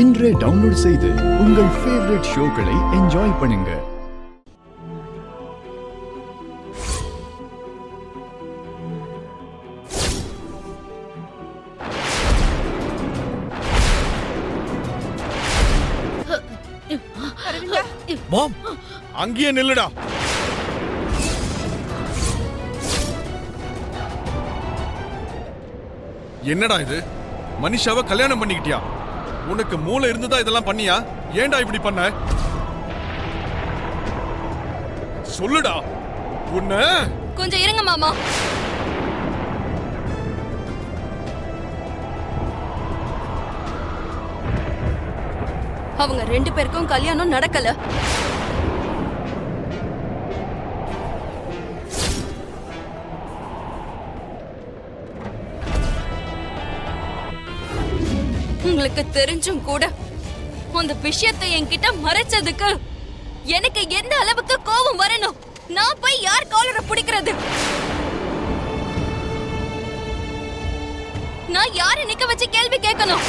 இன்றே டவுன்லோட் செய்து உங்கள் ஃபேவரட் ஷோக்களை என்ஜாய் பண்ணுங்க. மாம், அங்கேயே நில்லுடா. என்னடா இது? மனிஷாவை கல்யாணம் பண்ணிக்கிட்டியா? உனக்கு மூளை இருந்துதான் இதெல்லாம் பண்ணியா? ஏன்டா இப்படி பண்ண? சொல்லுடா. உன்ன கொஞ்சம் இருங்க மாமா. அவங்க 2 பேருக்கும் கல்யாணம் நடக்கல. உங்களுக்கு தெரிஞ்சும் கூட அந்த விஷயத்தை என்கிட்ட மறைச்சதுக்கு எனக்கு எந்த அளவுக்கு கோபம் வரணும்? நான் போய் யார் காலரை பிடிக்கிறது? நான் யாரை நிக்க வச்சு கேள்வி கேட்கணும்?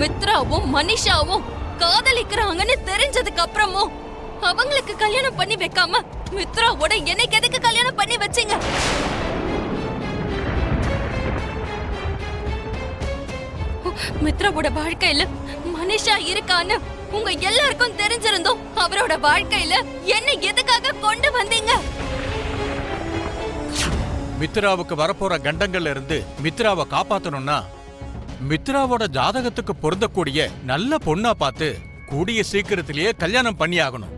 மித்ராவும் மனிஷாவும் காதலிக்கிறாங்கன்னு தெரிஞ்சதுக்கு அப்புறமும் அவங்களுக்கு கல்யாணம் பண்ணி வைக்காம மித்ராவோட எனக்கு எதுக்கு கல்யாணம் பண்ணி வச்சீங்க? மித்ராவோட வாழ்க்கையில மனிஷா இருக்கான்னு உங்க எல்லாருக்கும் தெரிஞ்சிருந்தோம். அவரோட வாழ்க்கையில என்ன எதுக்காக கொண்டு வந்தீங்க? மித்ராவுக்கு வரப்போற கண்டங்கள்ல இருந்து மித்ராவை காப்பாத்தணும்னா மித்ராவோட ஜாதகத்துக்கு பொருந்தக்கூடிய நல்ல பொண்ணா பார்த்து கூடிய சீக்கிரத்திலேயே கல்யாணம் பண்ணி ஆகணும்.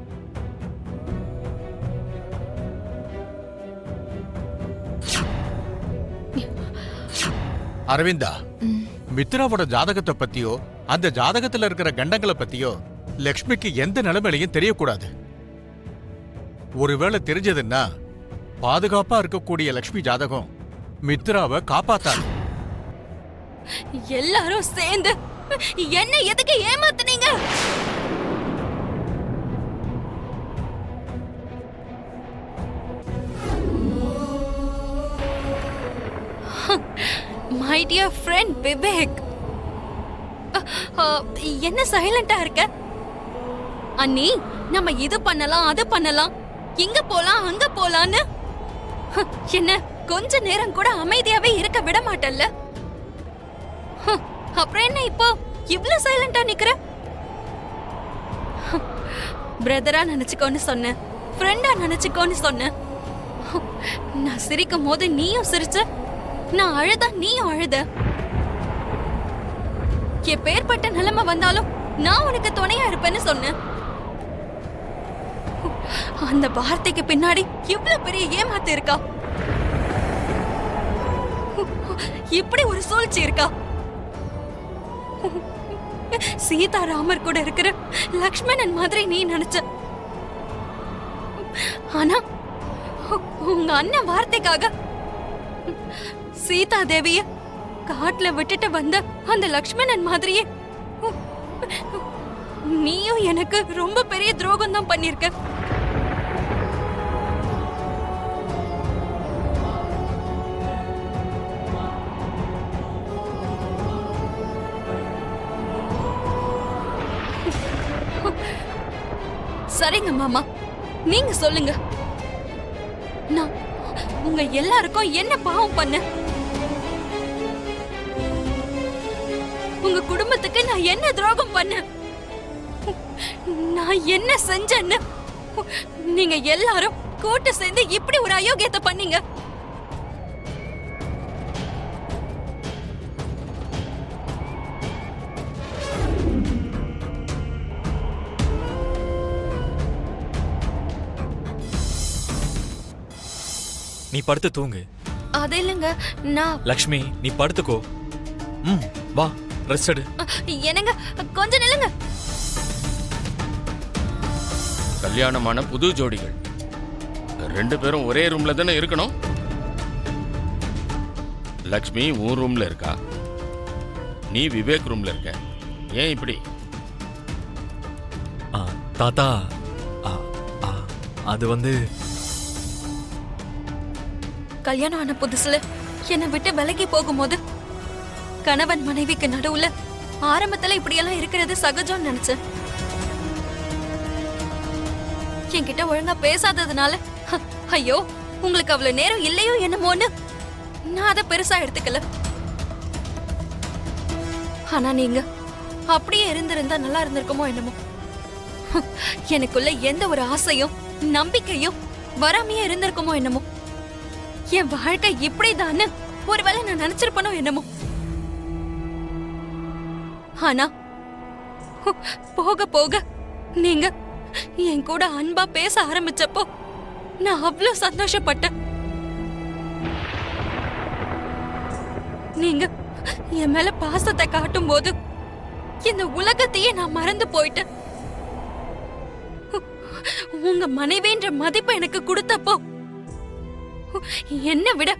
அரவிந்தா, மித்ராவோட ஜாதகத்தை பத்தியோ அந்த ஜாதகத்துல இருக்கிற கண்டங்களை பத்தியோ லக்ஷ்மிக்கு எந்த நிலைமையிலையும் தெரியக்கூடாது. ஒருவேளை தெரிஞ்சதுன்னா பாதுகாப்பா இருக்கக்கூடிய லக்ஷ்மி ஜாதகம் மித்ராவை காப்பாத்தாது. எல்லாரும் சேர்ந்து என்ன எதுக்கு ஏமாத்துனீங்க? My dear friend விவேக், என்ன சைலண்டா இருக்க? அண்ணி, நம்ம இது பண்ணலாம் அது பண்ணலாம், இங்க போலாம் அங்க போலான்னு என்ன கொஞ்ச நேரம் கூட அமைதியாவே இருக்க விட மாட்டல்ல? அப்புறம் என்ன இப்போ இவ்ளோ சைலண்டா நிக்கிற? பிரதரா நினைச்சுக்கோன்னு சொன்ன, ஃப்ரெண்டா நினைச்சுக்கோன்னு சொன்ன. நான் சிரிக்கும் போது நீயும் சிரிச்ச, நான் அழுதா நீயும் அழுத. எப்பேற்பட்ட நிலைமை வந்தாலும் நான் உனக்கு துணையா இருப்பேன்னு சொன்ன. அந்த வார்த்தைக்கு பின்னாடி இவ்வளவு பெரிய ஏமாத்து இருக்கா? இப்படி ஒரு சூழ்ச்சி இருக்கா? சீதாராமர் கூட இருக்கிற லக்ஷ்மணன் மாதிரி நீ நினைச்ச. ஆனா உங்க அண்ணன் வார்த்தைக்காக சீதா தேவிய காட்டுல விட்டுட்டு வந்த அந்த லக்ஷ்மணன் மாதிரியே நீயும் எனக்கு ரொம்ப பெரிய துரோகம் தான் பண்ணிருக்க. சரிங்க மாமா, நீங்க சொல்லுங்க, நான் உங்க எல்லாருக்கும் என்ன பாவம் பண்ண? உங்க குடும்பத்துக்கு நான் என்ன துரோகம் பண்ண? நான் என்ன செஞ்சேன்னு நீங்க எல்லாரும் கூட்டு சேர்ந்து இப்படி ஒரு அயோக்கியத்தை பண்ணீங்க? நீ படுத்து தூங்கு. அது இல்லைங்க, நான் லக்ஷ்மி, நீ படுத்துக்கோ. வா, ரெஸ்ட் எடு. என்னங்க, கொஞ்சம் நில்லுங்க. கல்யாணமான புது ஜோடிகள் 2 பேரும் ஒரே ரூம்ல தானே இருக்கணும். லக்ஷ்மி உன் ரூம்ல இருக்கா, நீ விவேக் ரூம்ல இருக்க. ஏன் இப்படி? தாத்தா, அது வந்து கல்யாணம் ஆன புதுசுல என்னை விட்டு விலகி போகும்போது கணவன் மனைவிக்கு நடுவுல ஆரம்பத்துல இப்படியெல்லாம் இருக்கிறது சகஜம்னு நினைச்சேன். என்கிட்ட ஒழுங்கா பேசாததுனால ஐயோ உங்களுக்கு அவ்வளவு நேரம் இல்லையோ என்னமோன்னு நான் அதை பெருசா எடுத்துக்கல. ஆனா நீங்க அப்படியே இருந்திருந்தா நல்லா இருந்திருக்குமோ என்னமோ. எனக்குள்ள எந்த ஒரு ஆசையும் நம்பிக்கையும் வராமையே இருந்திருக்குமோ என்னமோ. என் வாழ்க்கை இப்படிதான்னு ஒருவேளை நான் நினைச்சிருப்பனோ என்னமோ. ஆனா போக போக நீங்க என் கூட அன்பா பேச ஆரம்பிச்சப்போ நான் அவ்வளவு சந்தோஷப்பட்டேன். நீங்க என் மேல பாசத்தை காட்டும் போது இந்த உலகத்தையே நான் மறந்து போயிட்டேன். உங்க மனைவின்ற மதிப்பு எனக்கு கொடுத்தப்போ என்ன விட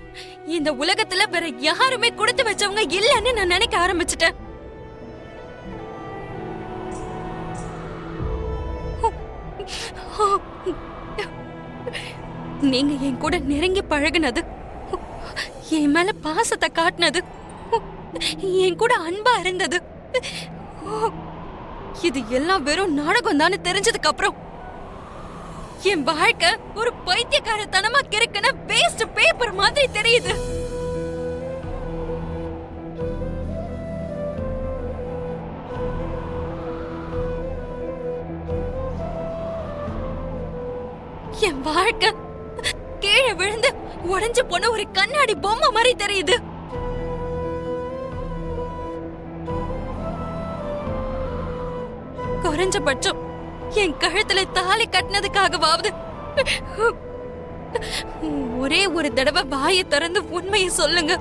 இந்த உலகத்துல வேற யாருமே கொடுத்து வச்சவங்க இல்லைன்னு நான் நினைக்க ஆரம்பிச்சிட்டேன். நீங்க என் கூட நெருங்கி பழகுனது, என் மேல பாசத்தை காட்டினது, என் கூட அன்பா இருந்தது, இது எல்லாம் வெறும் நாடகம் தானே தெரிஞ்சதுக்கு அப்புறம் என் வாழ்க்கை ஒரு பைத்தியக்காரத்தனமா கிறுக்குன வேஸ்ட் பேப்பர் மாதிரி தெரியுது. என் வாழ்க்கை கீழே விழுந்து உடைஞ்சு போன ஒரு கண்ணாடி பொம்மை மாதிரி தெரியுது. குறைஞ்சபட்சம் என் கழுத்துல தாலி கட்டினதுக்காகவாவது ஒரே ஒரு தடவை வாயை திறந்து உண்மையை சொல்லுங்க.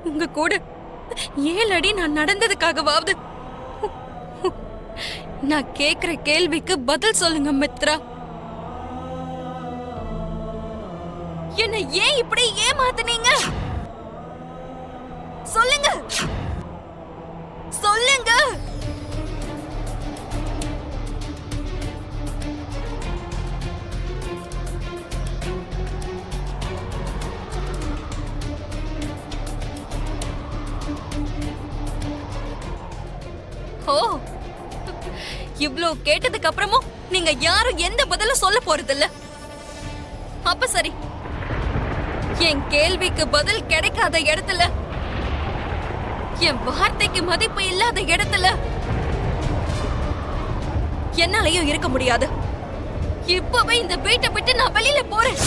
உங்க கூட 7 அடி நான் நடந்ததுக்காகவாவது நான் கேக்குற கேள்விக்கு பதில் சொல்லுங்க மித்ரா. என்ன ஏன் இப்படி ஏமாத்துனீங்க? சொல்லுங்க சொல்லுங்க. ஓ, இவ்ளோ கேட்டதுக்கு அப்புறமும் நீங்க யாரும் எந்த பதிலும் சொல்ல போறதில்ல. அப்ப சரி, என் கேள்விக்கு பதில் கிடைக்காத இடத்துல, என் வார்த்தைக்கு மதிப்பு இல்லாத இடத்துல என்னாலயும் இருக்க முடியாது. இப்பவே இந்த வீட்டை விட்டு நான் வெளியில போறேன்.